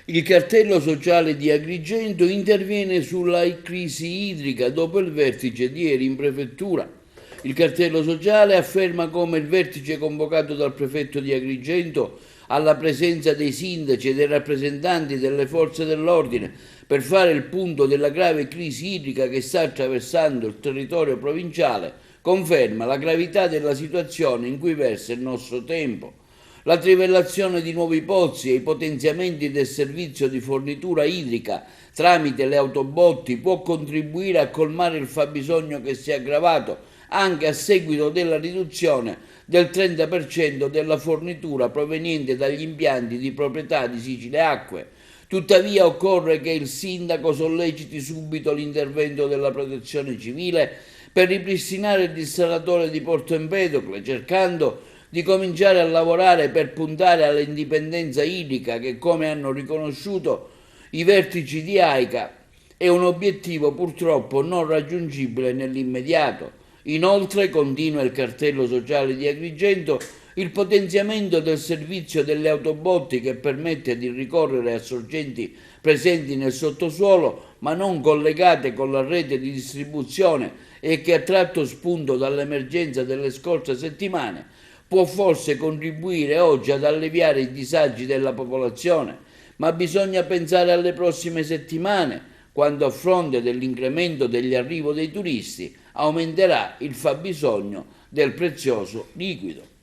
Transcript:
Il cartello sociale di Agrigento interviene sulla crisi idrica dopo il vertice di ieri in prefettura. Il cartello sociale afferma come il vertice convocato dal prefetto di Agrigento alla presenza dei sindaci e dei rappresentanti delle forze dell'ordine per fare il punto della grave crisi idrica che sta attraversando il territorio provinciale conferma la gravità della situazione in cui versa il nostro tempo. La trivellazione di nuovi pozzi e i potenziamenti del servizio di fornitura idrica tramite le autobotti può contribuire a colmare il fabbisogno che si è aggravato anche a seguito della riduzione del 30% della fornitura proveniente dagli impianti di proprietà di Sicile Acque. Tuttavia occorre che il sindaco solleciti subito l'intervento della protezione civile per ripristinare il dissalatore di Porto Empedocle, cercando di cominciare a lavorare per puntare all'indipendenza idrica che, come hanno riconosciuto i vertici di AICA, è un obiettivo purtroppo non raggiungibile nell'immediato. Inoltre, continua il cartello sociale di Agrigento, il potenziamento del servizio delle autobotti che permette di ricorrere a sorgenti presenti nel sottosuolo ma non collegate con la rete di distribuzione e che ha tratto spunto dall'emergenza delle scorse settimane, può forse contribuire oggi ad alleviare i disagi della popolazione, ma bisogna pensare alle prossime settimane, quando a fronte dell'incremento degli arrivi dei turisti aumenterà il fabbisogno del prezioso liquido.